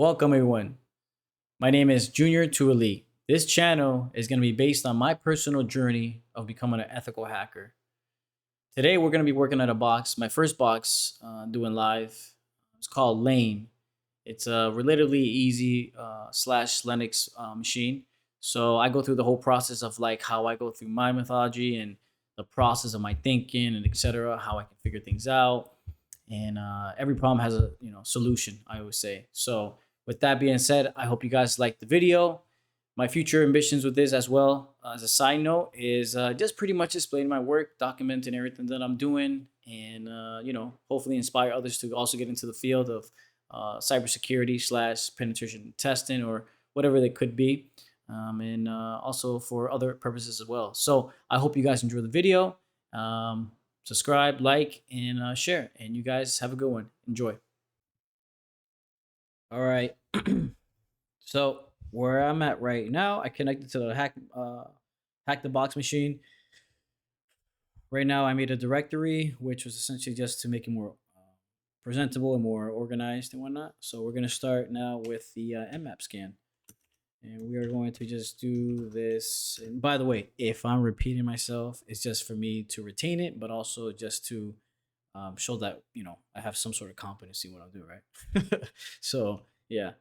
Welcome everyone. My name is Junior to Elite. This channel is going to be based on my personal journey of becoming an ethical hacker. Today we're going to be working on a box, my first box doing live. It's called Lane. It's a relatively easy slash Linux machine. So I go through the whole process of like how I go through my methodology and the process of my thinking and etc. How I can figure things out, and every problem has a solution. I always say. So with that being said, I hope you guys like the video. My future ambitions with this as well, as a side note, is just pretty much explaining my work, documenting everything that I'm doing, and hopefully inspire others to also get into the field of cybersecurity slash penetration testing or whatever they could be, and also for other purposes as well. So I hope you guys enjoy the video. Subscribe, like, and share. And you guys have a good one. Enjoy. All right. So where I'm at right now, I connected to the hack the box machine. Right now, I made a directory, which was essentially just to make it more presentable and more organized and whatnot. So we're gonna start now with the Nmap scan, and we are going to just do this. And by the way, if I'm repeating myself, it's just for me to retain it, but also just to show that I have some sort of competency in what I do, right? So yeah,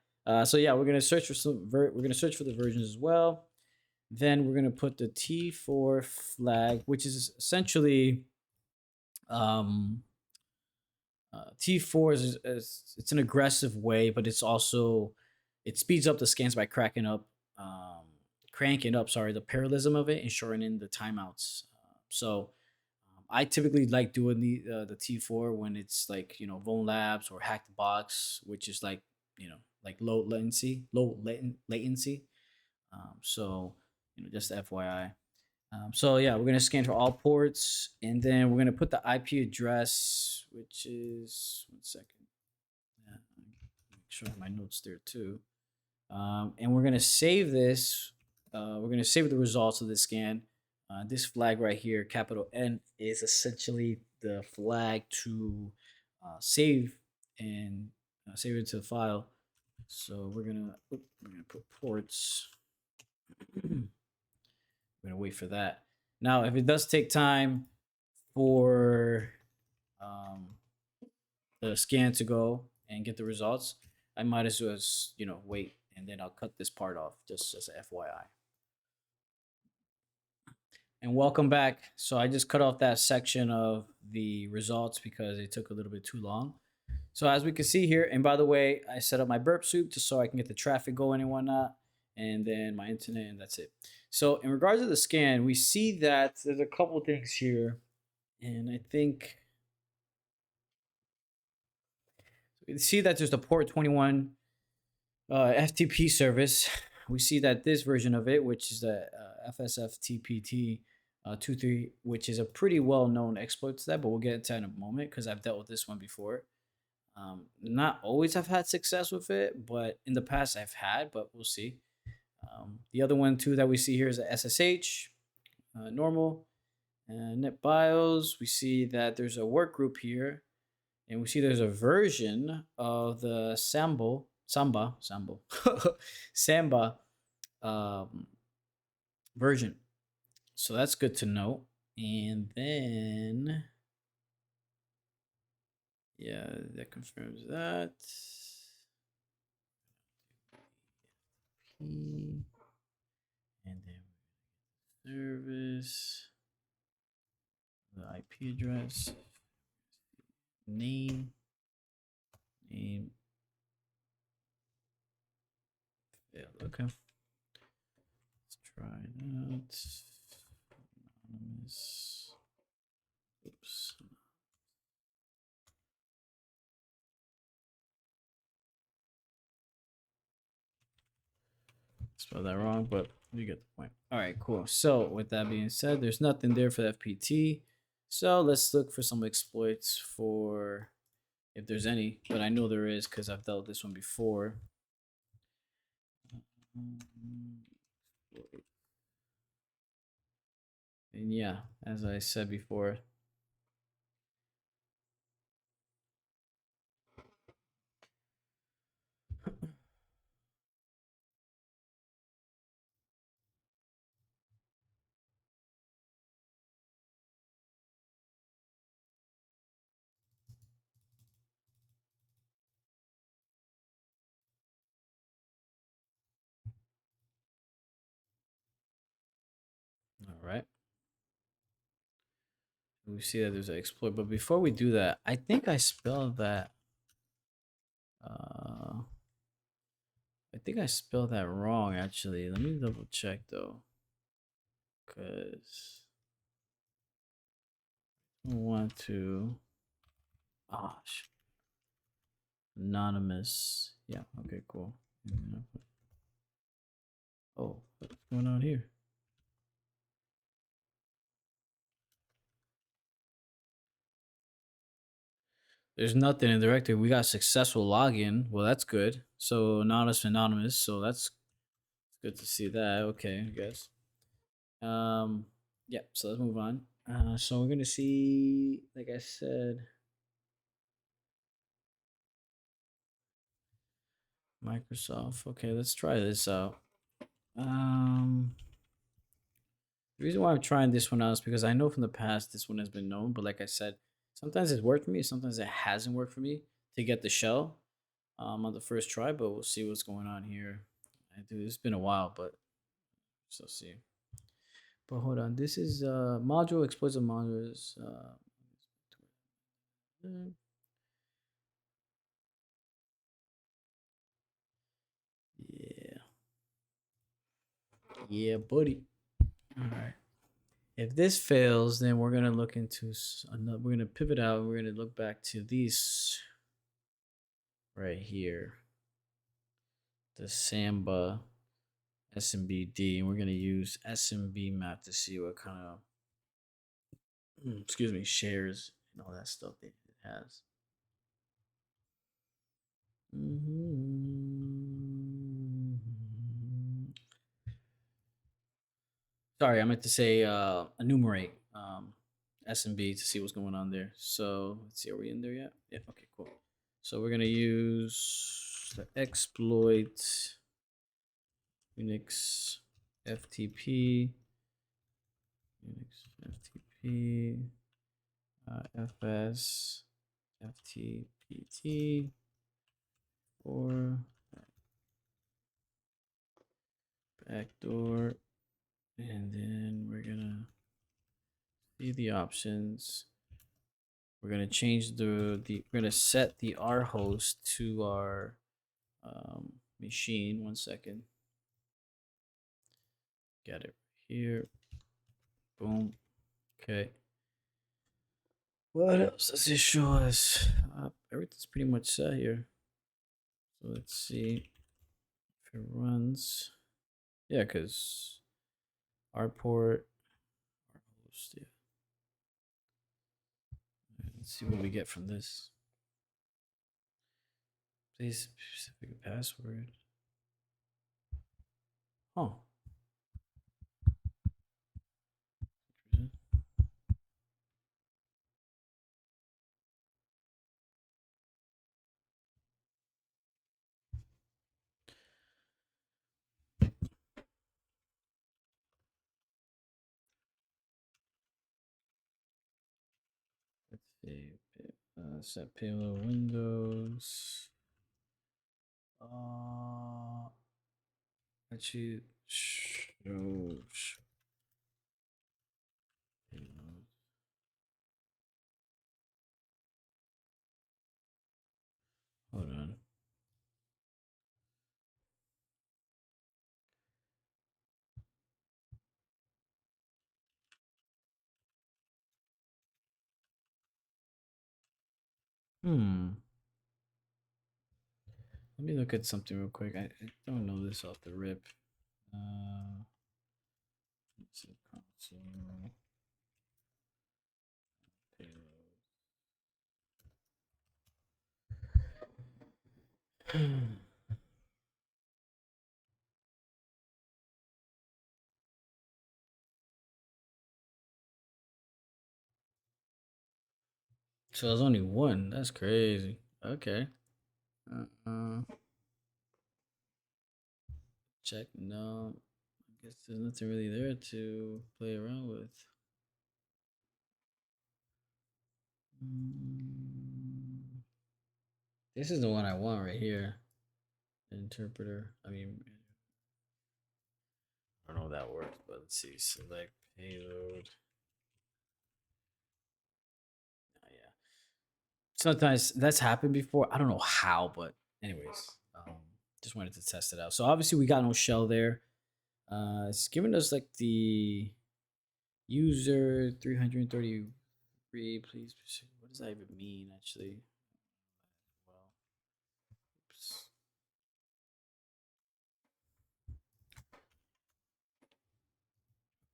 we're gonna search for we're gonna search for the versions as well. Then we're gonna put the T4 flag, which is essentially um, T4 is it's an aggressive way, but it's also it speeds up the scans by cranking up, sorry, the parallelism of it and shortening the timeouts. So I typically like doing the T4 when it's like Vone Labs or Hack the Box, which is like like low latency. So just FYI. So yeah, we're gonna scan for all ports, and then we're gonna put the IP address, which is 1 second. Yeah, make sure I have my notes there too. And we're gonna save this. We're gonna save the results of this scan. This flag right here, capital N, is essentially the flag to save and save it to the file. So we're gonna put ports. We're gonna wait for that. Now, if it does take time for um, the scan to go and get the results, I might as well wait, and then I'll cut this part off just as a FYI. And welcome back. So I just cut off that section of the results because it took a little bit too long. So as we can see here, and by the way, I set up my burp soup just so I can get the traffic going and whatnot, and then my internet, and that's it. So in regards to the scan, we see that there's a couple of things here, and I think we see that there's the port 21 FTP service. We see that this version of it, which is the FSFTPT 23, which is a pretty well-known exploit to that, but we'll get into that in a moment because I've dealt with this one before. Not always have had success with it, but in the past I've had, but we'll see. The other one too that we see here is a SSH, normal, NetBIOS. We see that there's a work group here, and we see there's a version of the Samba Samba version. So that's good to know. And then yeah, that confirms that. And then service, the IP address, name. Yeah, okay. Let's try that. Anonymous. Oops. Spelled that wrong, but you get the point. All right, cool. So with that being said, there's nothing there for the FPT. So let's look for some exploits for, if there's any, but I know there is because I've dealt with this one before. And yeah, as I said before, right. We see that there's an exploit, but before we do that, I think I spelled that. Uh, I think I spelled that wrong. Actually, let me double check though, because I want to. Gosh, anonymous. Yeah. Okay. Cool. Oh, what's going on here? There's nothing in directory. We got successful login. Well, that's good. So anonymous. So that's good to see that. Okay, I guess. Um, yeah. So let's move on. So we're gonna see, like I said, Microsoft. Okay, let's try this out. Um, the reason why I'm trying this one out is because I know from the past this one has been known, but like I said, sometimes it's worked for me, sometimes it hasn't worked for me to get the shell on the first try. But we'll see what's going on here. I do. It's been a while, but so see. But hold on, this is module exploits of modules. Yeah, yeah, buddy. All right. If this fails, then we're gonna look into another. We're gonna pivot out. We're gonna look back to these right here, the Samba SMBD, and we're gonna use SMB map to see what kind of excuse me shares and all that stuff that it has. Sorry, I meant to say enumerate SMB to see what's going on there. So let's see, are we in there yet? Yeah. Okay. Cool. So we're gonna use the exploit Unix FTP, Unix FTP, FS FTPT, or backdoor, and then we're gonna see the options. We're gonna change we're gonna set the R host to our machine. 1 second. Get it here. Boom. Okay. What else does this show us? Everything's pretty much set here. So let's see if it runs. Yeah, because our port, our host, yeah. Let's see what we get from this. Please specific password. Oh. Let's see. Set payload windows. Actually, shows payload. Hold on. Let me look at something real quick. I don't know this off the rip. Let's see, console payload. So there's only one. That's crazy. Okay. Uh, check. No. I guess there's nothing really there to play around with. Mm, This is the one I want right here. Interpreter. I mean, I don't know if that works, but let's see. Select payload. Yeah. Sometimes that's happened before. I don't know how, but anyways, just wanted to test it out. So obviously we got no shell there. It's giving us like the user 333. Please, what does that even mean? Actually, well, oops.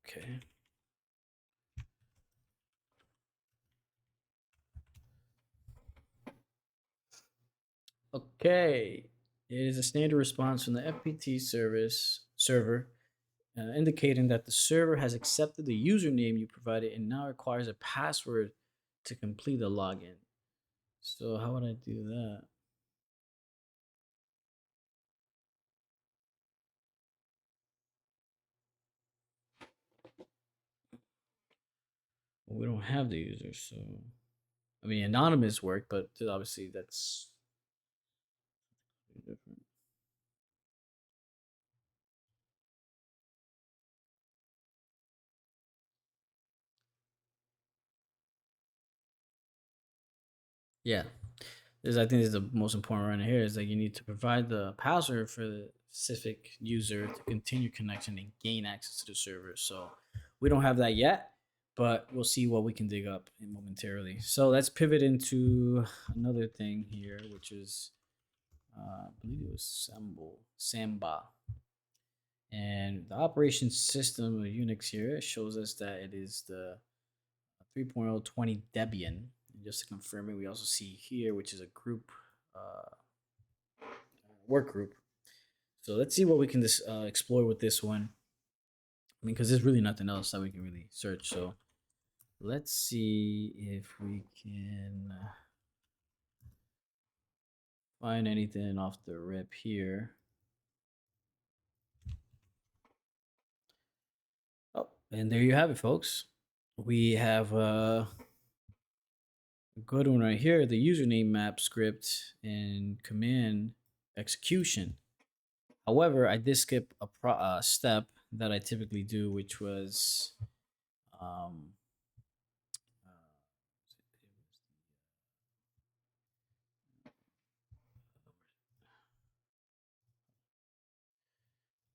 Okay. Okay. It is a standard response from the FPT service server, indicating that the server has accepted the username you provided and now requires a password to complete the login. So how would I do that? Well, we don't have the user, so I mean anonymous work, but obviously that's different. Yeah, this I think is the most important right here is that you need to provide the password for the specific user to continue connection and gain access to the server. So we don't have that yet, but we'll see what we can dig up momentarily. So let's pivot into another thing here, which is I believe it was Samba. And the operation system of Unix here shows us that it is the 3.020 Debian. And just to confirm it, we also see here, which is a group, work group. So let's see what we can explore with this one. I mean, because there's really nothing else that we can really search. So let's see if we can find anything off the rip here. Oh, and there you have it, folks. We have a good one right here, the username map script and command execution. However, I did skip a step that I typically do, which was um, uh,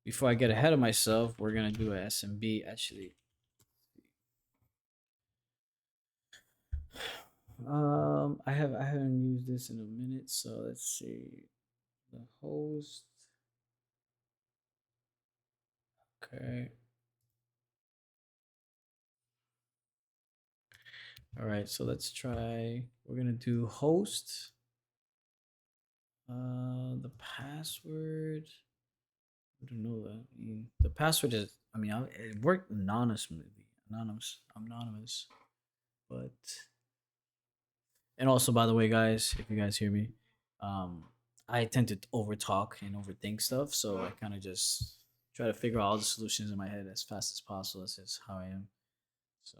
before I get ahead of myself, we're gonna do a SMB. Actually, I haven't used this in a minute, so let's see. The host. Okay. All right, so let's try. We're gonna do host. The password. I don't know that. I mean, the password is. I mean, it worked anonymously, anonymous. But and also, by the way, guys, if you guys hear me, um, I tend to over talk and overthink stuff, so I kind of just try to figure out all the solutions in my head as fast as possible. That's just how I am. So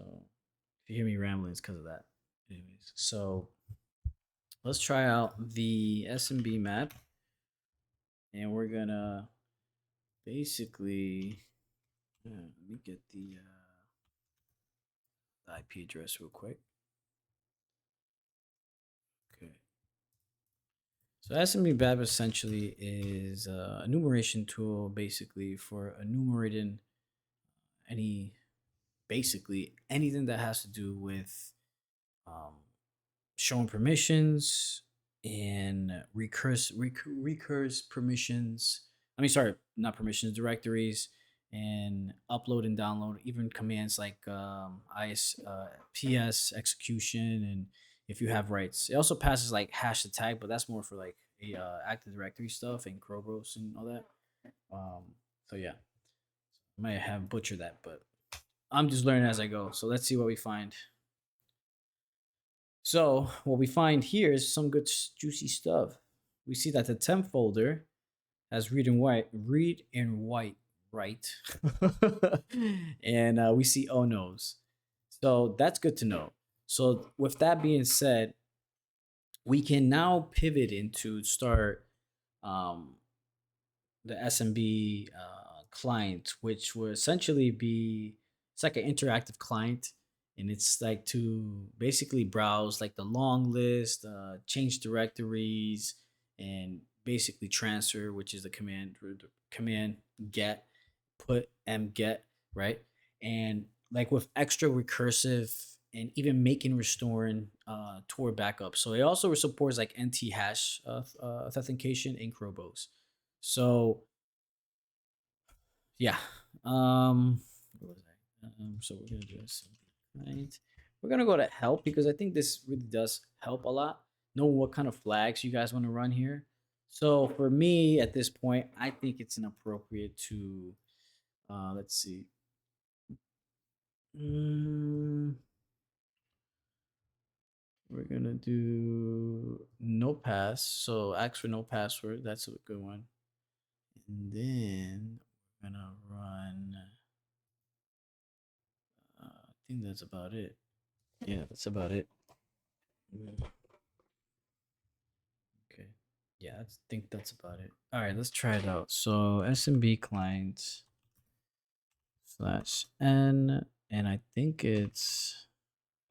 if you hear me rambling, it's because of that. Anyways, so let's try out the SMB map, and we're gonna basically let me get the IP address real quick. Okay. So SMB map essentially is a enumeration tool, basically for enumerating any basically anything that has to do with um, showing permissions and recurse permissions. I mean, sorry, not permissions, directories, and upload and download, even commands like PS execution, and if you have rights. It also passes like hash attack, but that's more for like a Active Directory stuff and Krobros and all that. Um, so yeah, I might have butchered that, but I'm just learning as I go. So let's see what we find. So what we find here is some good juicy stuff. We see that the temp folder has read and write, and we see oh no's. So that's good to know. So with that being said, we can now pivot into start um, the SMB client, which will essentially be it's like an interactive client, and it's like to basically browse like the long list, change directories, and basically transfer, which is the command get, put get, right? And like with extra recursive and even making restoring Tor backup. So it also supports like NT hash authentication in Crobos. So yeah. What was I? So we're gonna do this. Right. We're gonna go to help because I think this really does help a lot. Know what kind of flags you guys want to run here. So for me at this point, I think it's inappropriate to let's see. Mm, we're gonna do no pass. So ask for no password. That's a good one. And then we're gonna run. I think that's about it. Yeah, that's about it. Mm, okay. Yeah, I think that's about it. All right, let's try it out. So SMB client slash n, and I think it's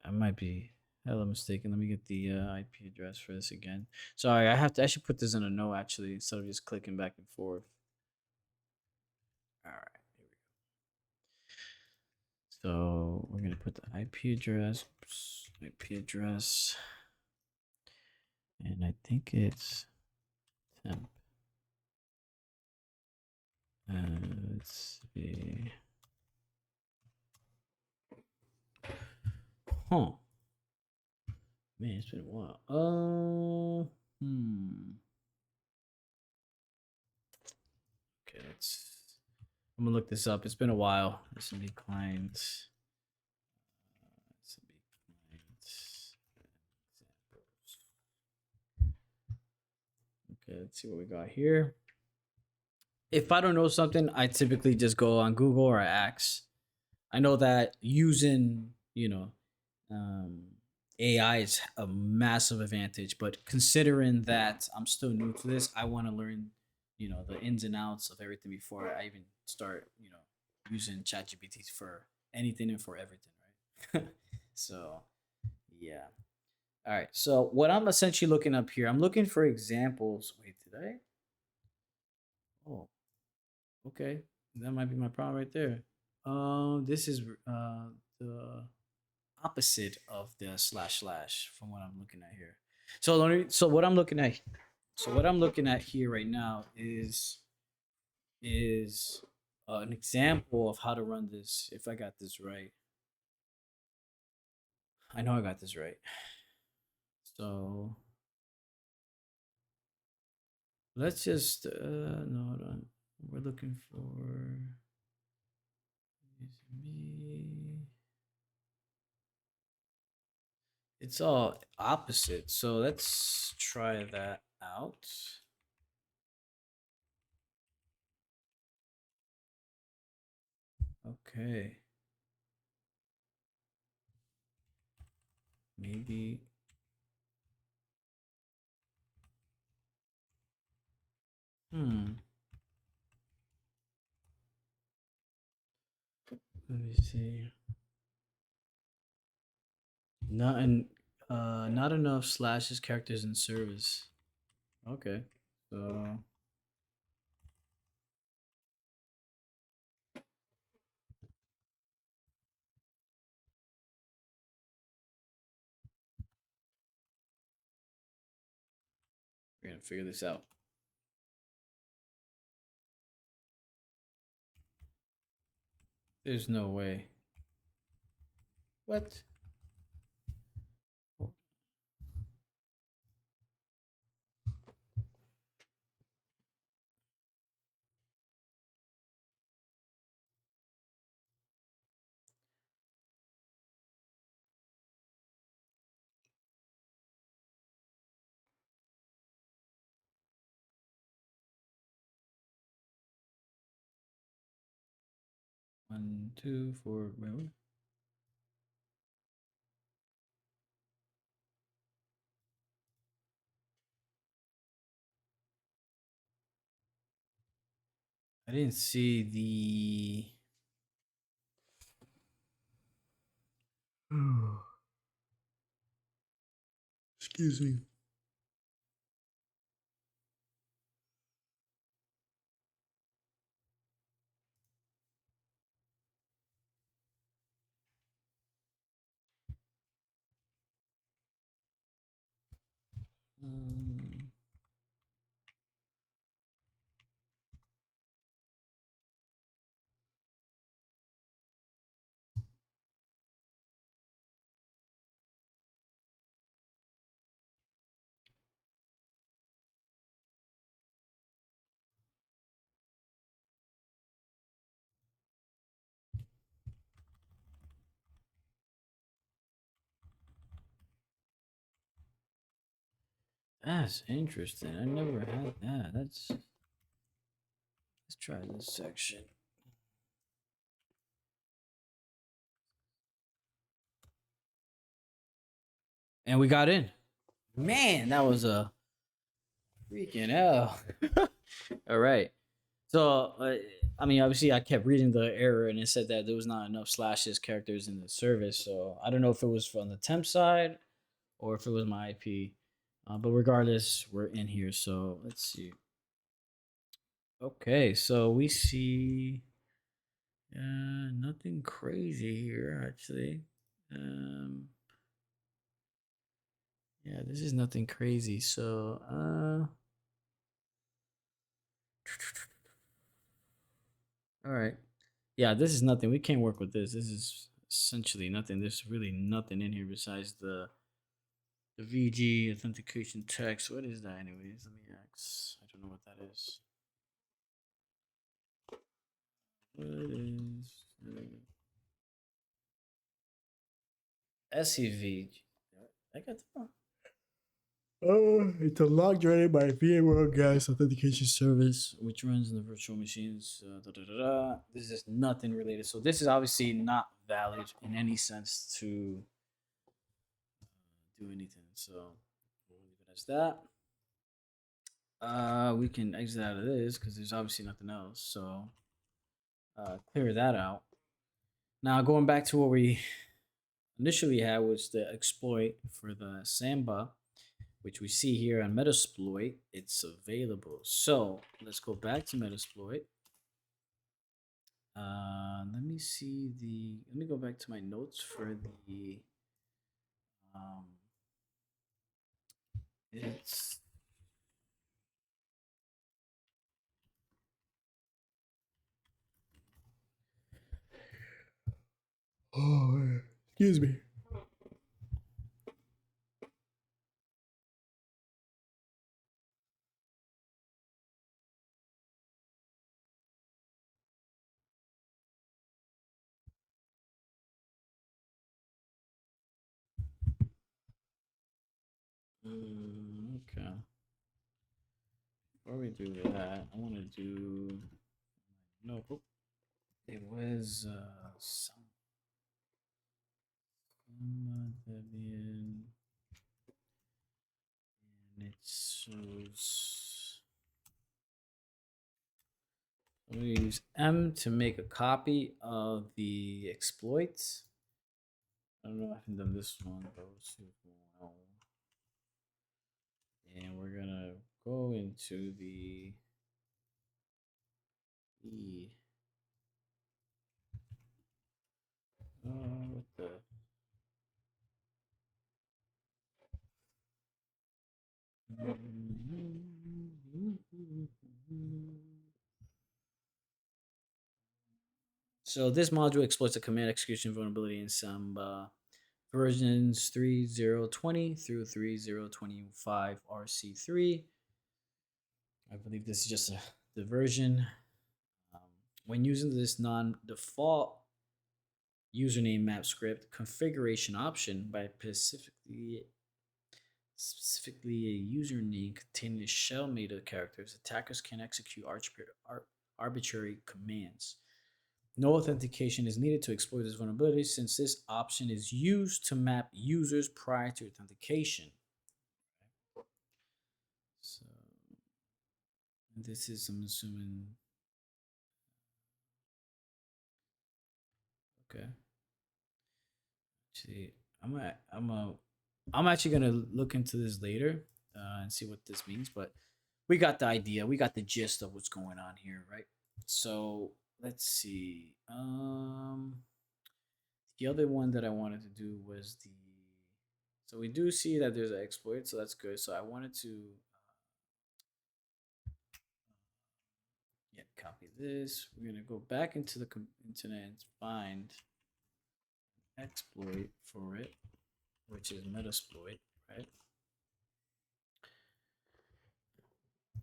I might be hella mistaken. Let me get the IP address for this again. Sorry, I should put this in a note actually instead of just clicking back and forth. All right, here we go. So we're gonna put the IP address, and I think it's temp. Let's see. Huh. Man, it's been a while. Okay, let's. I'm gonna look this up. It's been a while. SMB clients. SMB clients. Examples. Okay, let's see what we got here. If I don't know something, I typically just go on Google or ask. I know that using, um, AI is a massive advantage, but considering that I'm still new to this, I want to learn, the ins and outs of everything before I even start, using ChatGPT for anything and for everything, right? So, yeah. All right. So, what I'm essentially looking up here, I'm looking for examples. Wait, did I? Oh, okay. That might be my problem right there. This is the opposite of the slash slash from what I'm looking at here. So what I'm looking at here right now is an example of how to run this. If I got this right, I know I got this right. So let's just no, hold on. We're looking for me. It's all opposite. So let's try that out. Okay. Maybe. Hmm. Let me see. Not enough slashes characters in service. Okay. So we're gonna figure this out. There's no way. What? 1, 2, 4. Wait, what? I didn't see the. Excuse me. Um, that's interesting. I never had that. Let's try this section. And we got in. Man, that was a freaking hell. All right. So, I mean, obviously, I kept reading the error and it said that there was not enough slashes characters in the service. So, I don't know if it was from the temp side or if it was my IP. But regardless, we're in here. So, let's see. Okay. So, we see nothing crazy here, actually. Um, yeah, this is nothing crazy. So, all right. Yeah, this is nothing. We can't work with this. This is essentially nothing. There's really nothing in here besides the VG authentication text. What is that, anyways? Let me ask. I don't know what that is. What is SEV? I got the. Oh, it's a log generated by VMware Gas Authentication Service, which runs in the virtual machines. This is nothing related. So this is obviously not valid in any sense to do anything. So we'll leave it as that. We can exit out of this because there's obviously nothing else. So clear that out. Now going back to what we initially had was the exploit for the Samba, which we see here on Metasploit. It's available. So let's go back to Metasploit. Let me see the. Let me go back to my notes for the. Um, it's oh, excuse me. Okay. Before we do that, I want to do. No, it was some Debian, and it shows. I'm going to use M to make a copy of the exploits. I don't know if I haven't done this one, but we'll see. And we're gonna go into the E. What the? So this module exploits a command execution vulnerability in some versions 3020 through 3025 RC3. I believe this is just the version. Um, when using this non-default username map script configuration option by specifically a username containing a shell made of characters, attackers can execute arbitrary commands. No authentication is needed to exploit this vulnerability since this option is used to map users prior to authentication. So this is, I'm assuming, Okay. See, I'm actually gonna look into this later and see what this means. But we got the idea. We got the gist of what's going on here, right? So let's see. The other one that I wanted to do was the. So we do see that there's an exploit, so that's good. So I wanted to, yeah, copy this. We're gonna go back into the internet and find exploit for it, which is Metasploit, right?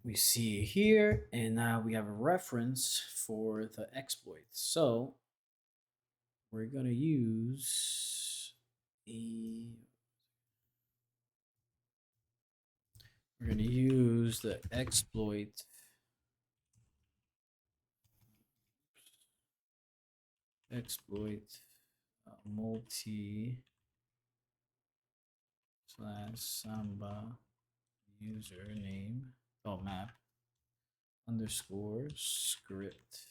We see here, and now we have a reference for the exploit. So we're gonna use the we're gonna use the exploit multi slash samba username map underscore script.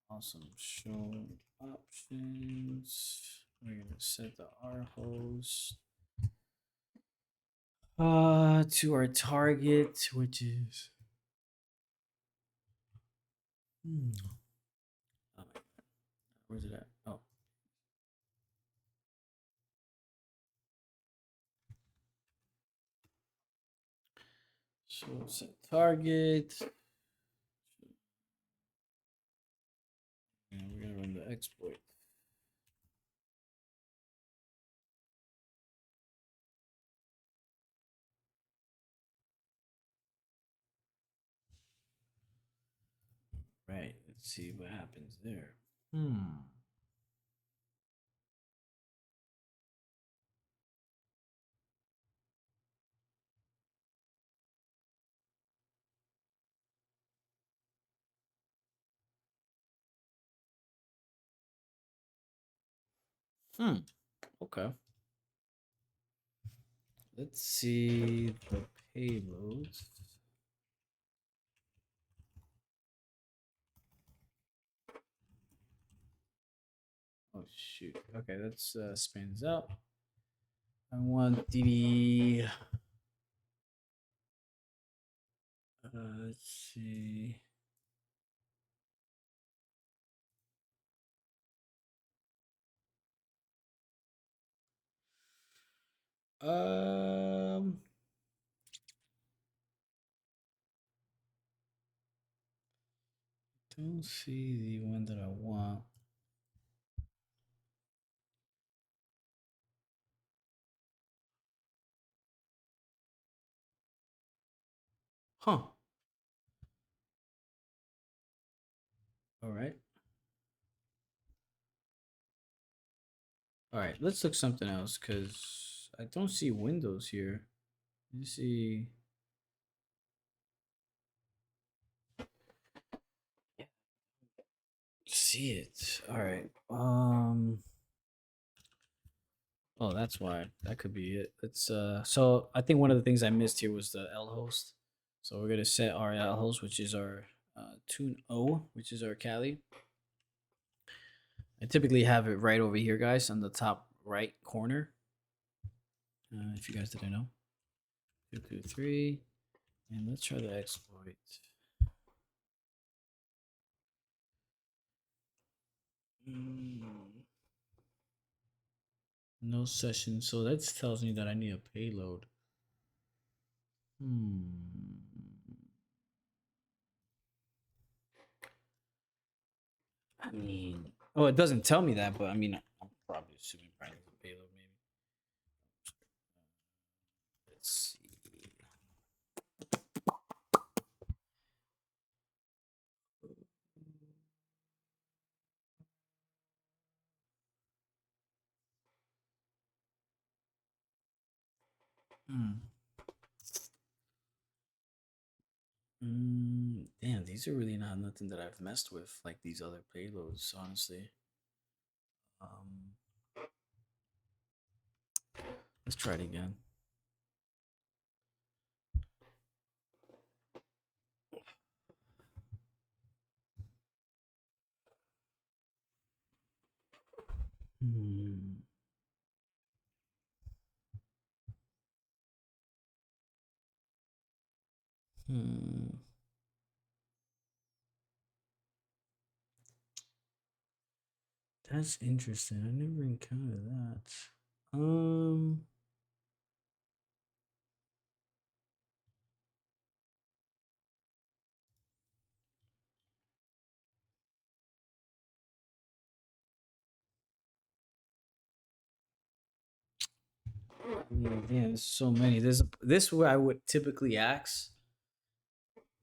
Awesome. Show options. We're gonna set the R host to our target, which is oh my God. Where's it at? Oh, so set target. And we're gonna run the exploit. Right. Let's see what happens there. Hmm. Hmm. Okay. Let's see the payloads. Oh shoot. Okay, let's spins up. I want the let's see. Um don't see the one that I want. Huh. All right. All right, let's look something else because I don't see Windows here. Let me see. See it. All right. Oh, that's why. That could be it. Let's so I think one of the things I missed here was the L host. So we're gonna set our L host, which is our tune O, which is our Cali. I typically have it right over here, guys, on the top right corner. If you guys didn't know. 223. And let's try the exploit. No session. So that tells me that I need a payload. Hmm. I mean, oh, it doesn't tell me that, but I mean, I'm probably assuming probably a payload, maybe. Let's see. Hmm. Damn, these are really not nothing that I've messed with like these other payloads, honestly. Um, let's try it again. Hmm. Hmm. That's interesting. I never encountered that. Um. Yeah, there's so many. There's this where I would typically ask.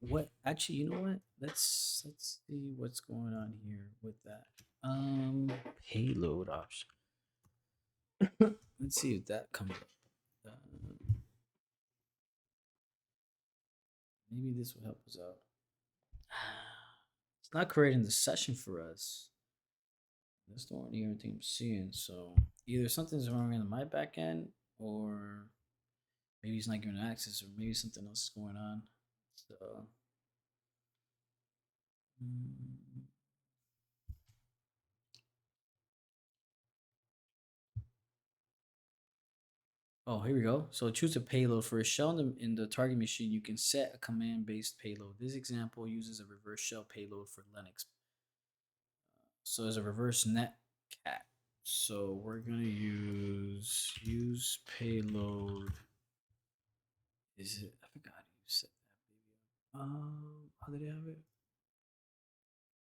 What actually? You know what? Let's see what's going on here with that. Payload option. Let's see if that comes up. Maybe this will help us out. It's not creating the session for us. That's the only thing I'm seeing. So either something's wrong in my back end, or maybe he's not giving access, or maybe something else is going on. So, mm, oh, here we go. So choose a payload for a shell in the target machine. You can set a command-based payload. This example uses a reverse shell payload for Linux. So there's a reverse net cat. So we're gonna use payload. Is it? I forgot how you set that. How did I have it?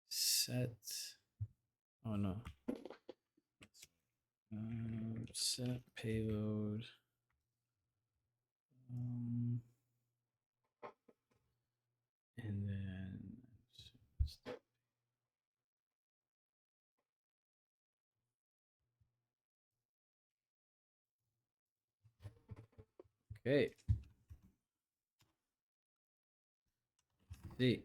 Set. Oh no. Set payload. Um, and then okay. See,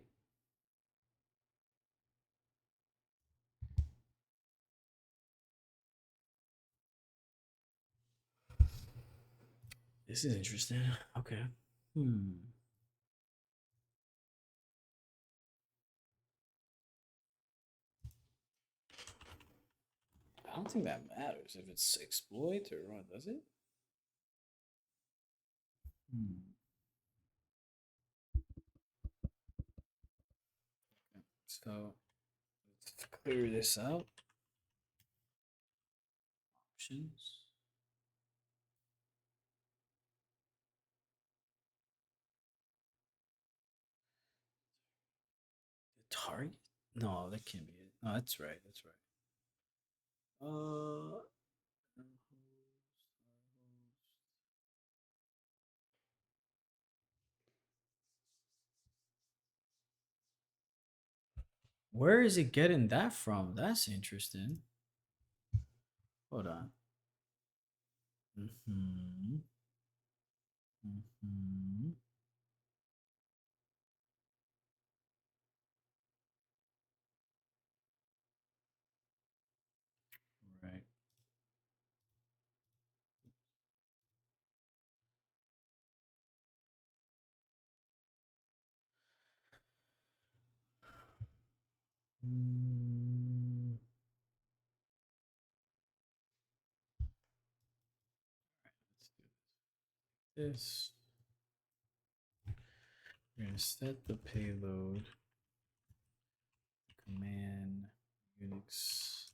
this is interesting. Okay. Hmm. I don't think that matters if it's exploit or what, does it? Hmm. So let's clear this out. Options. The target? No, that can't be it. No, that's right. That's right. Uh, where is it getting that from? That's interesting. Hold on. Mm-hmm. Mm-hmm. Right. Mm, let's do this. We're gonna set the payload command Unix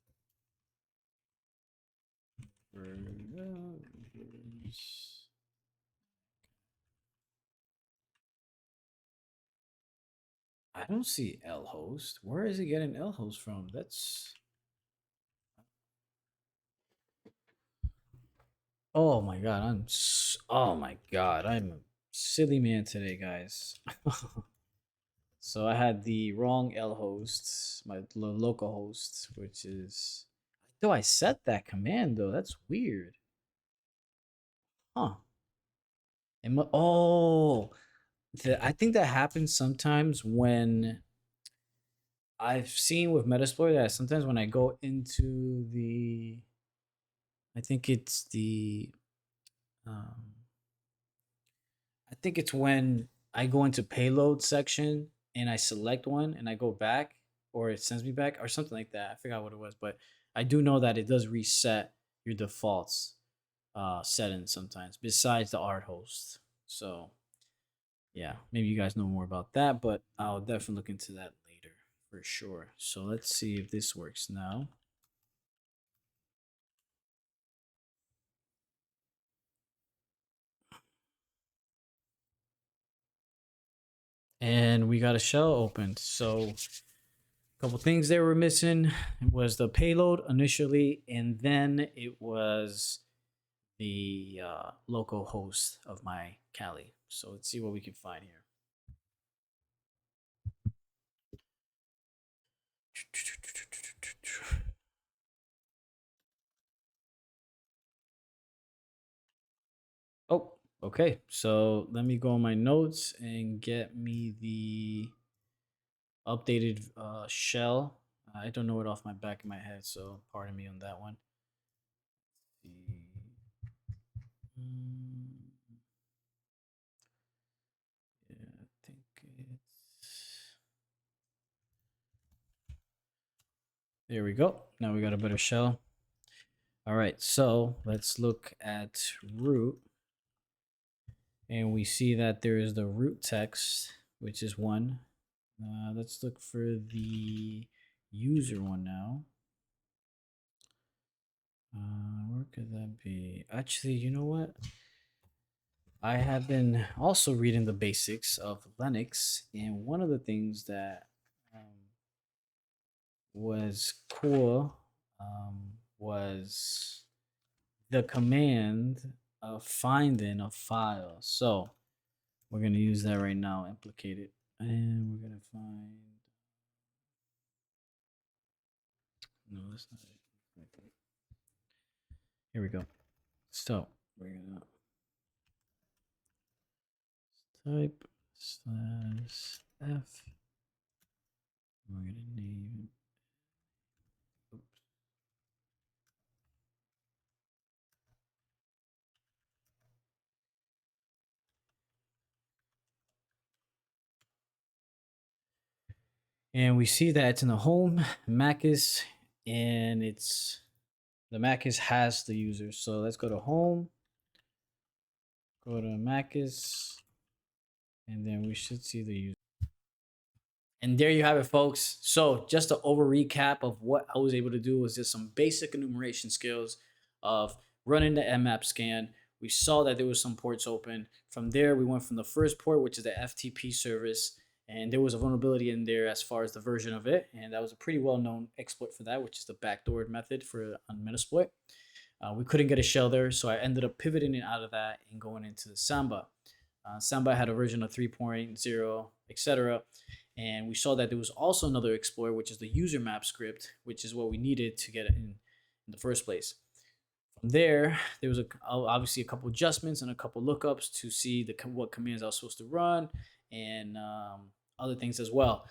versions. I don't see L host. Where is it getting L host from? That's oh my god. Oh my god. I'm a silly man today, guys. So I had the wrong L host, my local host, which is. Though I set that command though, that's weird, huh? Oh, I think that happens sometimes when I've seen with Metasploit that sometimes when I go into the, I think it's the, um, I think it's when I go into payload section and I select one and I go back, or it sends me back or something like that. I forgot what it was, but I do know that it does reset your defaults settings sometimes, besides the art host. So yeah, maybe you guys know more about that, but I'll definitely look into that later for sure. So let's see if this works now. And we got a shell opened. So a couple things they were missing was the payload initially, and then it was the local host of my Kali. So let's see what we can find here. Oh, okay. So let me go on my notes and get me the updated shell. I don't know it off my back of my head, so pardon me on that one. Mm, yeah, I think it's. There we go. Now we got a better shell. All right, so let's look at root. And we see that there is the root text, which is one. Let's look for the user one now. Where could that be? Actually, you know what? I have been also reading the basics of Linux, and one of the things that was cool was the command of finding a file. So we're going to use that right now, implicate it, and we're going to find. No, that's not it. Here we go. So we're gonna type slash f. We're gonna name. Oops. And we see that it's in the home Macus, and it's the Macus has the user. So let's go to home, go to Macus, and then we should see the user. And there you have it, folks. So just to over recap of what I was able to do was just some basic enumeration skills of running the Nmap scan. We saw that there was some ports open. From there, we went from the first port, which is the FTP service, and there was a vulnerability in there as far as the version of it, and that was a pretty well-known exploit for that, which is the backdoor method for on Metasploit. We couldn't get a shell there, so I ended up pivoting it out of that and going into the Samba. Samba had a version of 3.0, etc. And we saw that there was also another exploit, which is the user map script, which is what we needed to get it in the first place. From there was obviously a couple adjustments and a couple lookups to see what commands I was supposed to run and other things as well.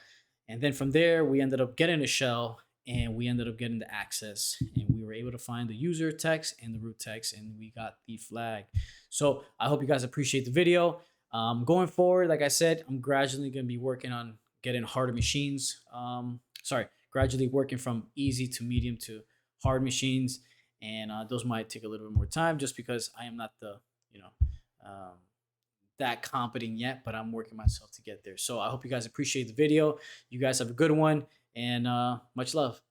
And then from there, we ended up getting a shell and we ended up getting the access and we were able to find the user text and the root text and we got the flag. So I hope you guys appreciate the video. Going forward, like I said, I'm gradually going to be working on getting harder machines. Gradually working from easy to medium to hard machines. And those might take a little bit more time just because I am not the, um, that competent yet, but I'm working myself to get there. So I hope you guys appreciate the video. You guys have a good one and much love.